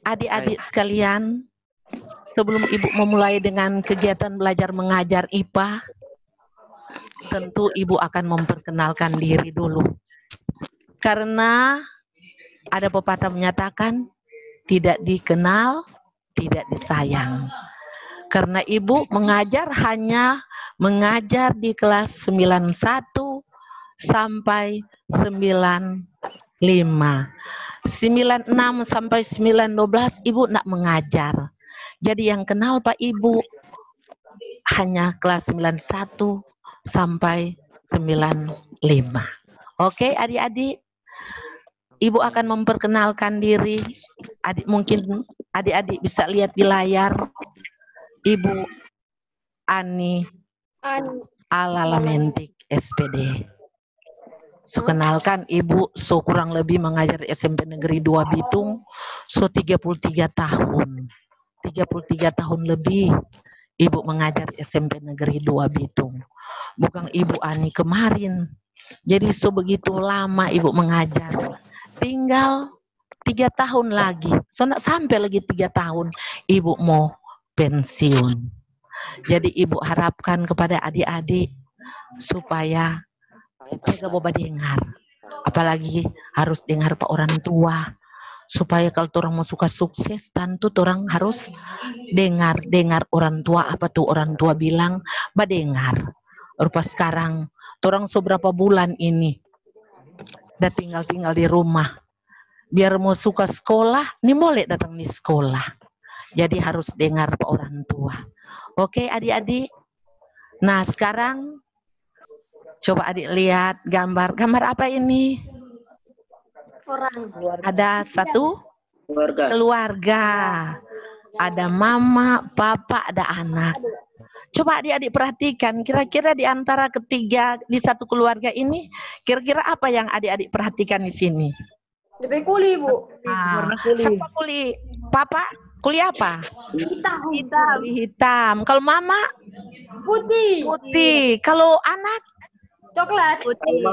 Adik-adik sekalian, sebelum Ibu memulai dengan kegiatan belajar mengajar IPA, tentu Ibu akan memperkenalkan diri dulu. Karena ada pepatah menyatakan, tidak dikenal, tidak disayang. Karena Ibu mengajar hanya mengajar di kelas 91 sampai 95. 96 sampai 912 Ibu nak mengajar. Jadi yang kenal Pak Ibu hanya kelas 91 sampai 95. Oke, adik-adik. Ibu akan memperkenalkan diri. Mungkin adik-adik bisa lihat di layar. Ibu Ani Alalamentik SPD. Kenalkan Ibu kurang lebih mengajar SMP Negeri 2 Bitung 33 tahun. 33 tahun lebih Ibu mengajar SMP Negeri 2 Bitung. Bukan Ibu Ani kemarin. Jadi begitu lama Ibu mengajar. Tinggal 3 tahun lagi. Sampai lagi 3 tahun Ibu mau pensiun. Jadi Ibu harapkan kepada adik-adik supaya jaga boba dengar, apalagi harus dengar pak orang tua, supaya kalau orang mau suka sukses, tentu orang harus dengar orang tua, apa tuh orang tua bilang, dengar. Rupa sekarang, orang seberapa bulan ini, udah tinggal di rumah, biar mau suka sekolah, ini boleh datang di sekolah, jadi harus dengar pak orang tua. Oke adik-adik, nah sekarang coba adik lihat gambar apa ini? Ada satu keluarga. Ada mama, papa, ada anak. Coba adik-adik perhatikan, kira-kira di antara ketiga di satu keluarga ini, kira-kira apa yang adik-adik perhatikan di sini? Lebih kuli, Bu. Siapa kuli? Papa, kuli apa? Hitam. Kalau mama? Putih. Kalau anak? Coklat. Putih.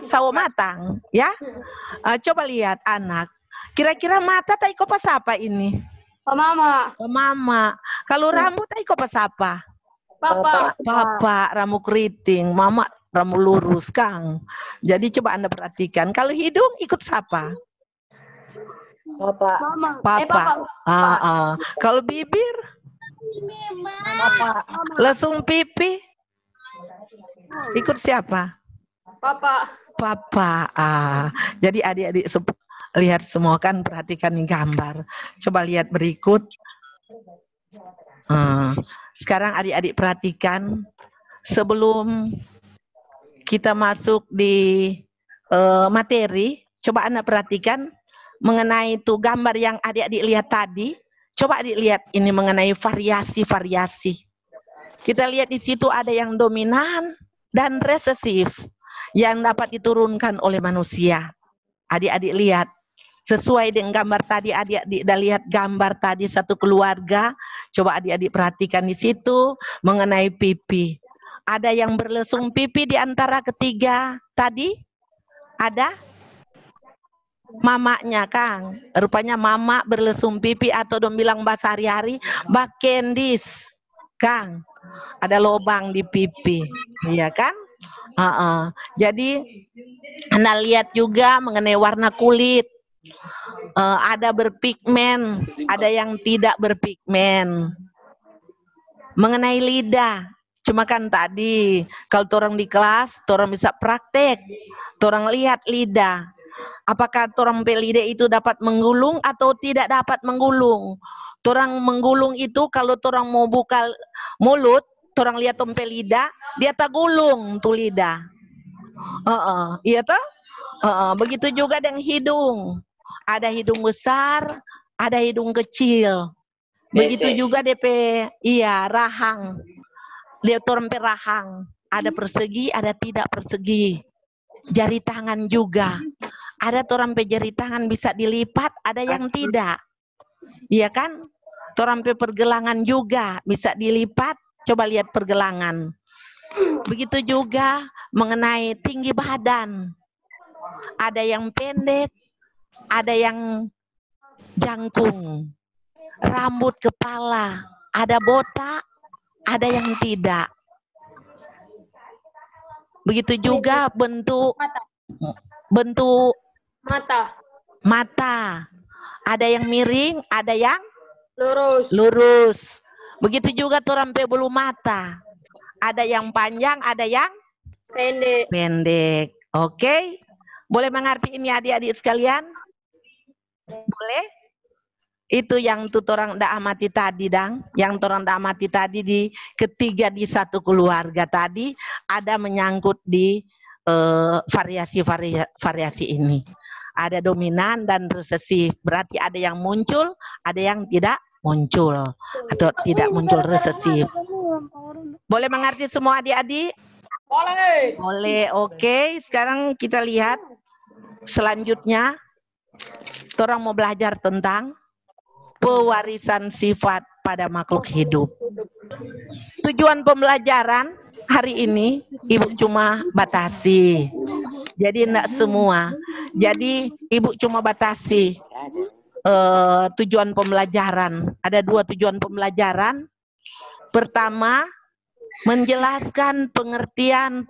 Sawo matang, ya. Coba lihat anak. Kira-kira mata tai ko pas apa ini? Mama. Mama. Kalau rambut tai ko pas apa? Papa. Rambut keriting. Mama rambut lurus, Kang. Jadi coba Anda perhatikan. Kalau hidung ikut siapa? Papa. Kalau bibir? Papa. Lesung pipi? Ikut siapa? Papa. Jadi adik-adik lihat semua kan, perhatikan nih gambar. Coba lihat berikut. Sekarang adik-adik perhatikan, sebelum kita masuk di materi, coba Anda perhatikan mengenai itu gambar yang adik-adik lihat tadi. Coba adik lihat ini mengenai variasi-variasi. Kita lihat di situ ada yang dominan dan resesif yang dapat diturunkan oleh manusia. Adik-adik lihat, sesuai dengan gambar tadi, adik-adik udah lihat gambar tadi satu keluarga. Coba adik-adik perhatikan di situ mengenai pipi. Ada yang berlesung pipi di antara ketiga tadi? Ada? Mamanya, Kang. Rupanya mama berlesung pipi atau dong bilang bahasa hari-hari, bakendis, Kang. Ada lubang di pipi, iya kan? Jadi Anda lihat juga mengenai warna kulit, ada berpigmen, ada yang tidak berpigmen. Mengenai lidah, cuma kan tadi kalau orang di kelas, orang bisa praktek, orang lihat lidah, apakah orang lidah itu dapat menggulung atau tidak dapat menggulung. Orang menggulung itu kalau orang mau buka mulut, orang lihat tompel lidah, dia tak gulung tuh lidah. Iya toh? Begitu juga dengan hidung. Ada hidung besar, ada hidung kecil. Begitu juga DP, rahang. Lihat orang rahang, ada persegi, ada tidak persegi. Jari tangan juga. Ada orang jari tangan bisa dilipat, ada yang tidak. Iya kan? Orang pergelangan juga bisa dilipat. Coba lihat pergelangan. Begitu juga mengenai tinggi badan. Ada yang pendek, ada yang jangkung, rambut kepala, ada botak, ada yang tidak. Begitu juga bentuk mata. Ada yang miring, ada yang lurus. Begitu juga turampe bulu mata. Ada yang panjang, ada yang pendek. Oke? Boleh mengerti ini adik-adik sekalian? Boleh? Itu yang orang dah amati tadi, Dang. Yang orang dah amati tadi di ketiga di satu keluarga tadi ada menyangkut di variasi ini. Ada dominan dan resesif. Berarti ada yang muncul, ada yang tidak muncul atau tidak muncul resesif. Boleh mengerti semua adik-adik? Boleh. Boleh. Oke, sekarang kita lihat selanjutnya. Orang mau belajar tentang pewarisan sifat pada makhluk hidup. Tujuan pembelajaran hari ini Ibu cuma batasi. Jadi enggak semua. Jadi Ibu cuma batasi tujuan pembelajaran. Ada 2 tujuan pembelajaran. Pertama, menjelaskan pengertian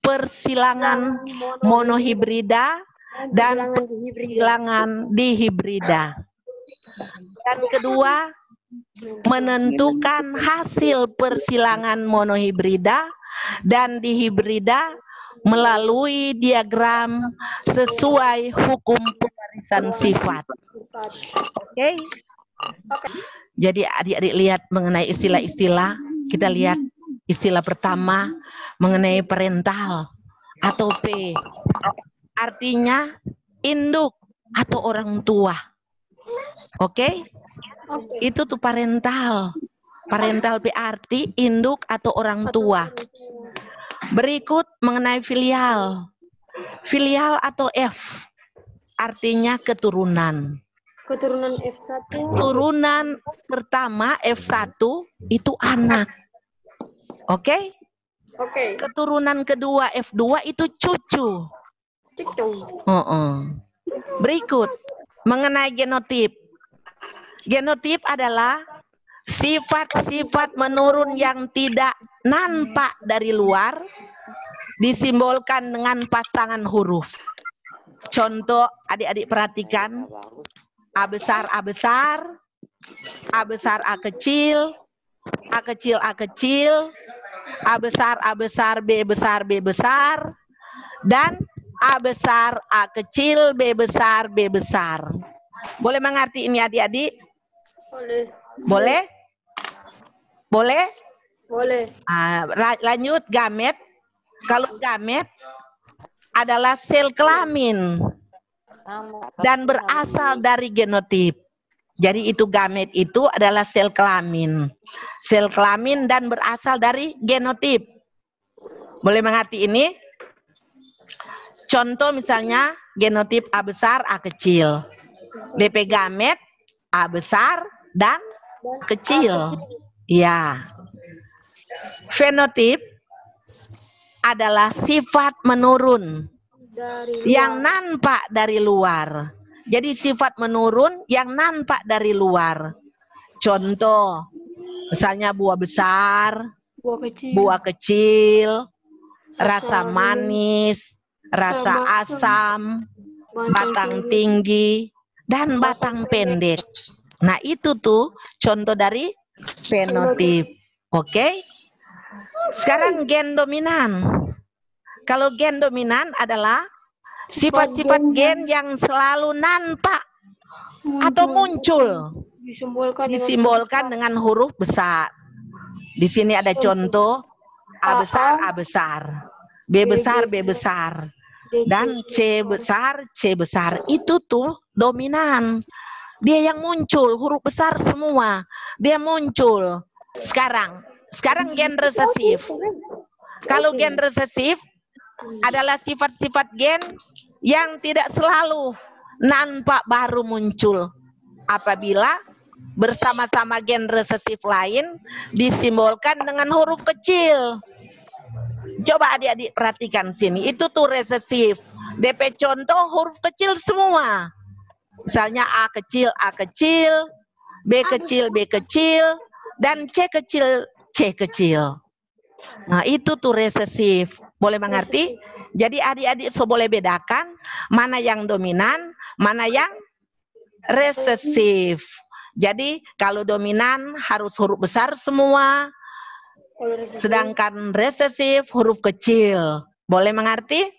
persilangan monohibrida dan persilangan dihibrida. Dan kedua, menentukan hasil persilangan monohibrida dan dihibrida melalui diagram sesuai hukum pewarisan sifat. Oke? Jadi adik-adik lihat mengenai istilah-istilah. Kita lihat istilah pertama mengenai parental atau P. Artinya induk atau orang tua. Oke? Itu tuh parental. Parental berarti induk atau orang tua. Berikut mengenai filial. Filial atau F artinya keturunan. Keturunan F1. Turunan pertama F1 itu anak. Oke? Oke. Keturunan kedua F2 itu cucu. Berikut mengenai genotip. Genotip adalah sifat-sifat menurun yang tidak nampak dari luar, disimbolkan dengan pasangan huruf. Contoh, adik-adik perhatikan. A besar, A besar. A besar, A kecil. A kecil, A kecil. A besar, B besar, B besar. Dan A besar, A kecil, B besar, B besar. Boleh mengerti ini adik-adik? Boleh. Boleh? Boleh. Lanjut, gamet. Kalau gamet adalah sel kelamin dan berasal dari genotip. Jadi itu gamet itu adalah sel kelamin. Sel kelamin dan berasal dari genotip. Boleh mengerti ini? Contoh misalnya genotip A besar, A kecil. DP gamet A besar dan kecil. Ya. Fenotip adalah sifat menurun yang nampak dari luar. Jadi sifat menurun yang nampak dari luar. Contoh, misalnya buah besar, buah kecil, rasa manis, rasa asam, batang tinggi, dan batang pendek. Nah itu tuh contoh dari fenotip. Oke? Sekarang gen dominan. Kalau gen dominan adalah sifat-sifat gen yang selalu nampak atau muncul. Disimbolkan dengan huruf besar. Di sini ada contoh A besar, A besar. B besar, B besar. Dan C besar, C besar. Itu tuh dominan. Dia yang muncul, huruf besar semua. Dia muncul. Sekarang gen resesif. Kalau gen resesif adalah sifat-sifat gen yang tidak selalu nampak baru muncul. Apabila bersama-sama gen resesif lain disimbolkan dengan huruf kecil. Coba adik-adik perhatikan sini. Itu tuh resesif. DP contoh huruf kecil semua. Misalnya A kecil, B kecil, dan C kecil. Nah, itu tuh resesif. Boleh mengerti? Jadi adik-adik boleh bedakan mana yang dominan, mana yang resesif. Jadi kalau dominan harus huruf besar semua, sedangkan resesif huruf kecil. Boleh mengerti?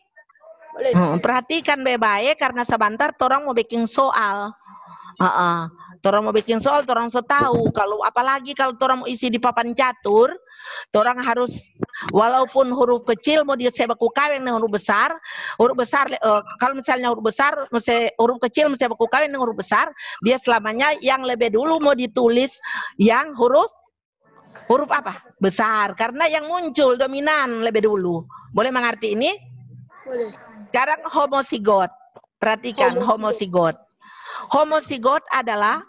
Boleh. Perhatikan baik-baik karena sebentar orang mau bikin soal. Orang mau bikin soal, orang so tahu. Kalau apalagi kalau orang mau isi di papan catur, orang harus walaupun huruf kecil mau dia sebaku kawin dengan huruf besar kalau misalnya huruf besar huruf kecil mesti baku kawin dengan huruf besar, dia selamanya yang lebih dulu mau ditulis yang huruf apa? Besar, karena yang muncul dominan lebih dulu. Boleh mengerti ini? Boleh. Sekarang homozigot. Perhatikan homozigot. Homozigot adalah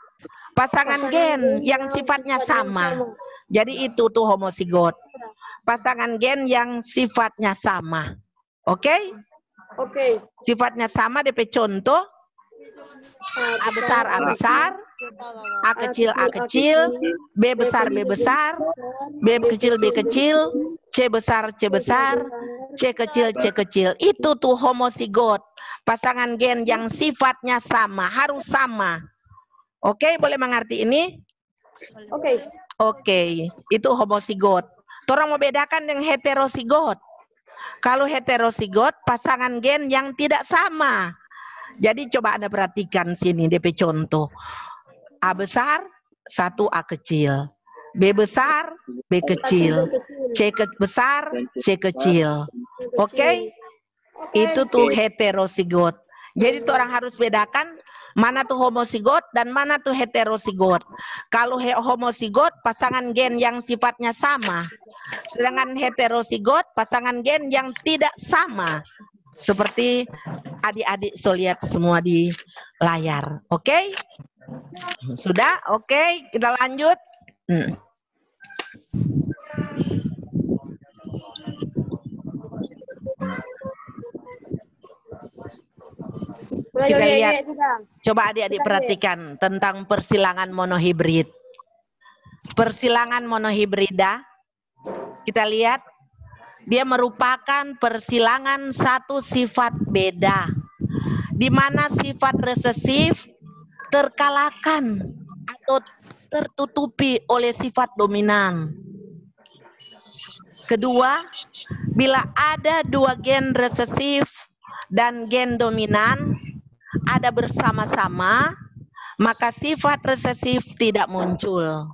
pasangan gen yang sifatnya sama. Jadi itu tuh homozigot. Pasangan gen yang sifatnya sama. Oke? Oke. Sifatnya sama, DP contoh. A besar, A kecil, B besar, B kecil, C besar, C kecil. Itu tuh homozigot. Pasangan gen yang sifatnya sama, harus sama. Oke, boleh mengerti ini? Oke, itu homozigot. Orang mau bedakan dengan heterozigot. Kalau heterozigot, pasangan gen yang tidak sama. Jadi coba Anda perhatikan sini DP contoh. A besar, 1 A kecil. B besar, B kecil. C besar, C kecil. Oke? Itu tuh heterozigot. Jadi tuh orang harus bedakan mana tuh homozigot dan mana tuh heterozigot. Kalau homozigot, pasangan gen yang sifatnya sama. Sedangkan heterozigot, pasangan gen yang tidak sama. Seperti adik-adik lihat semua di layar. Oke? Sudah? Oke, kita lanjut. Kita lihat, coba adik-adik perhatikan tentang persilangan monohibrid. Persilangan monohibrida, kita lihat, dia merupakan persilangan satu sifat beda, di mana sifat resesif terkalahkan atau tertutupi oleh sifat dominan. Kedua, bila ada dua gen resesif dan gen dominan ada bersama-sama, maka sifat resesif tidak muncul.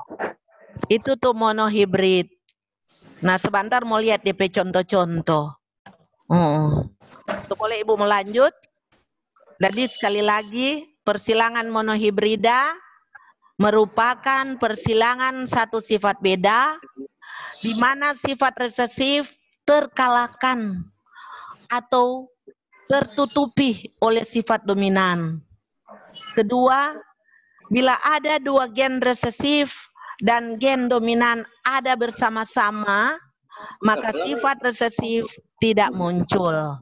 Itu tuh monohibrid. Nah, sebentar mau lihat DP contoh-contoh. Boleh Ibu melanjut? Jadi sekali lagi, persilangan monohibrida merupakan persilangan satu sifat beda, di mana sifat resesif terkalahkan atau tertutupi oleh sifat dominan. Kedua, bila ada dua gen resesif dan gen dominan ada bersama-sama, maka sifat resesif tidak muncul.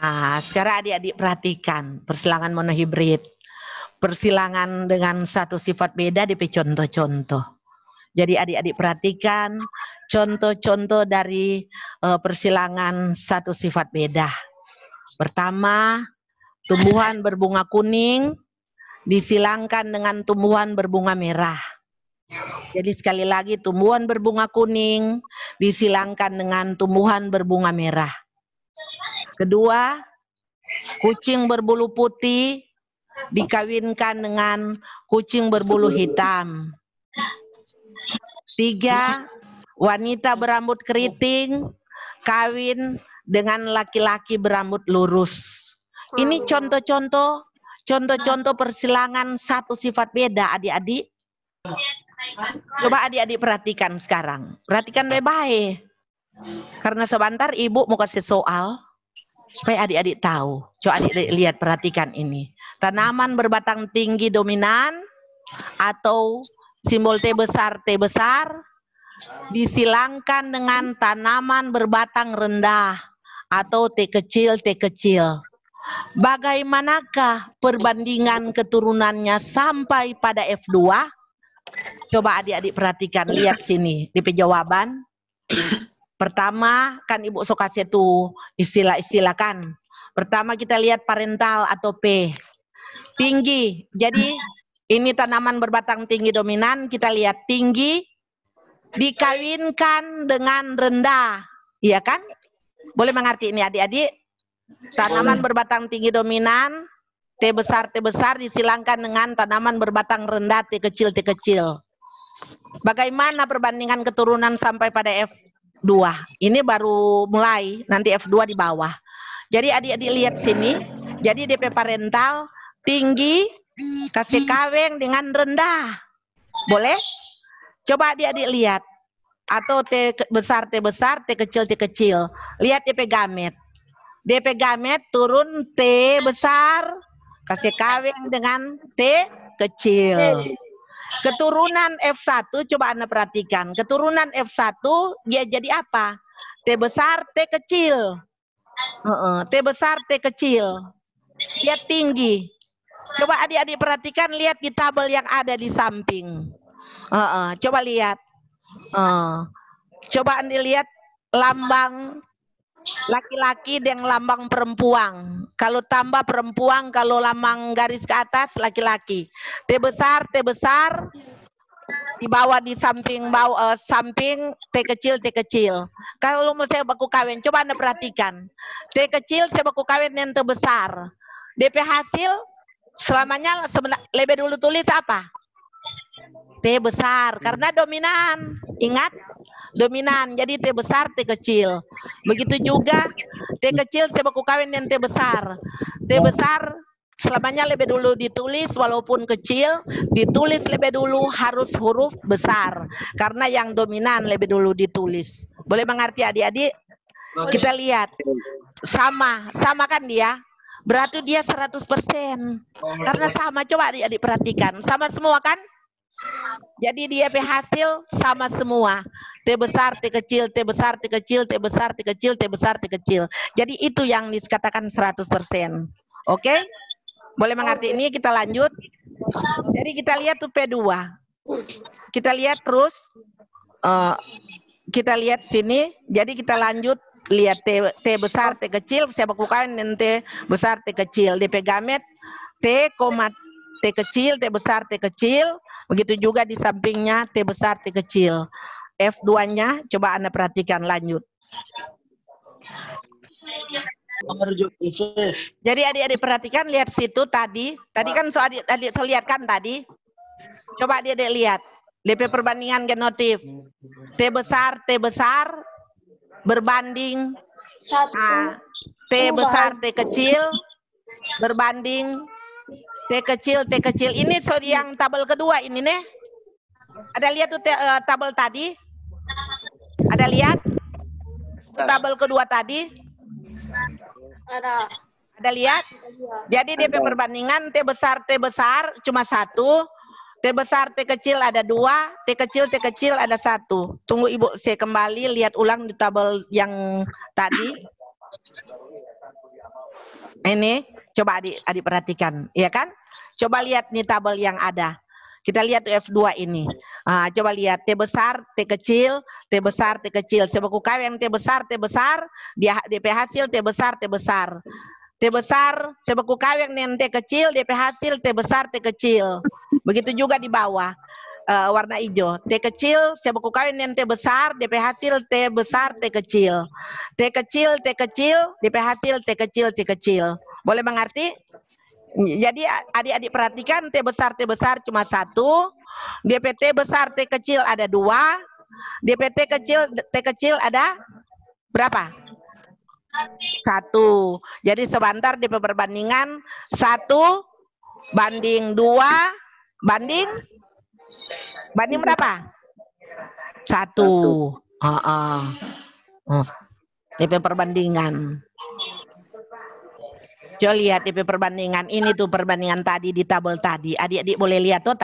Nah, sekarang adik-adik perhatikan persilangan monohibrid. Persilangan dengan satu sifat beda di contoh-contoh. Jadi adik-adik perhatikan contoh-contoh dari persilangan satu sifat beda. Pertama, tumbuhan berbunga kuning disilangkan dengan tumbuhan berbunga merah. Jadi sekali lagi, tumbuhan berbunga kuning disilangkan dengan tumbuhan berbunga merah. Kedua, kucing berbulu putih dikawinkan dengan kucing berbulu hitam. Tiga, wanita berambut keriting kawin dengan laki-laki berambut lurus. Ini contoh-contoh persilangan satu sifat beda, adik-adik. Coba adik-adik perhatikan sekarang. Perhatikan baik-baik. Karena sebentar Ibu mau kasih soal supaya adik-adik tahu. Coba adik-adik lihat, perhatikan ini. Tanaman berbatang tinggi dominan atau simbol T besar disilangkan dengan tanaman berbatang rendah atau T kecil. Bagaimanakah perbandingan keturunannya sampai pada F2? Coba adik-adik perhatikan, lihat sini di jawaban. Pertama, kan Ibu sok kasih tuh istilah-istilah kan. Pertama kita lihat parental atau P. Tinggi. Jadi ini tanaman berbatang tinggi dominan, kita lihat tinggi dikawinkan dengan rendah. Iya kan? Boleh mengerti ini adik-adik? Tanaman berbatang tinggi dominan, T besar disilangkan dengan tanaman berbatang rendah, T kecil. Bagaimana perbandingan keturunan sampai pada F2? Ini baru mulai, nanti F2 di bawah. Jadi adik-adik lihat sini, jadi DP parental tinggi kasih kawin dengan rendah. Boleh? Coba adik-adik lihat. Atau T besar, T kecil. Lihat DP gamet. DP gamet turun T besar kasih kawin dengan T kecil. Keturunan F1 coba Anda perhatikan. Keturunan F1 dia jadi apa? T besar, T kecil. T besar, T kecil. Dia tinggi. Coba adik-adik perhatikan, lihat di tabel yang ada di samping. Coba lihat. Coba Anda lihat lambang laki-laki dan lambang perempuan. Kalau tambah perempuan, kalau lambang garis ke atas laki-laki. T besar di bawah, di samping bawah, samping T kecil. Kalau mau saya baku kawin, coba Anda perhatikan. T kecil saya baku kawin dengan T besar. DP hasil selamanya lebih dulu tulis apa? T besar karena dominan. Ingat? Dominan. Jadi T besar, T kecil. Begitu juga T kecil saya baku kawin dengan T besar. T besar selamanya lebih dulu ditulis walaupun kecil, ditulis lebih dulu harus huruf besar. Karena yang dominan lebih dulu ditulis. Boleh mengerti adik-adik? Kita lihat. Sama kan dia? Berarti dia 100%. Karena sama, coba adik-adik perhatikan. Sama semua kan? Jadi dia hasil sama semua. T besar, T kecil, T besar, T kecil, T besar, T kecil, T besar, T kecil. Jadi itu yang dikatakan 100%. Oke? Boleh mengerti ini? Kita lanjut. Jadi kita lihat tuh P2. Kita lihat terus. Kita lihat sini. Jadi kita lanjut. Lihat T besar, T kecil. Saya bakukan dengan T besar, T kecil. DP gamet T, T kecil, T besar, T kecil. Begitu juga di sampingnya T besar, T kecil. F2-nya coba Anda perhatikan, lanjut. Jadi adik-adik perhatikan, lihat situ tadi. Tadi kan adik saya lihat kan tadi. Coba adik-adik lihat. DP perbandingan genotif. T besar berbanding T besar, T kecil berbanding T kecil. Ini yang tabel kedua ini nih. Ada lihat tuh tabel tadi? Ada lihat? Tabel kedua tadi? Ada lihat? Jadi DP perbandingan T besar cuma 1. T besar, T kecil ada 2. T kecil ada 1. Tunggu Ibu, saya kembali lihat ulang di tabel yang tadi. Ini coba adik perhatikan, ya kan? Coba lihat nih tabel yang ada. Kita lihat F2 ini. Coba lihat T besar, T kecil, T besar, T kecil. Saya baku kawin T besar, dia DP hasil T besar. T besar, saya baku kawin dengan T kecil, DP hasil T besar, T kecil. Begitu juga di bawah. Warna hijau. T kecil, saya baku kawin dengan T besar, DP hasil T besar, T kecil. T kecil, DP hasil T kecil. Boleh mengerti? Jadi adik-adik perhatikan T besar cuma 1. DP T besar, T kecil ada 2. DP T kecil ada berapa? 1. Jadi sebentar DP perbandingan 1 banding 2 banding berapa? 1. DP perbandingan. Coba lihat DP perbandingan. Ini tuh perbandingan tadi di tabel tadi. Adik-adik boleh lihat tuh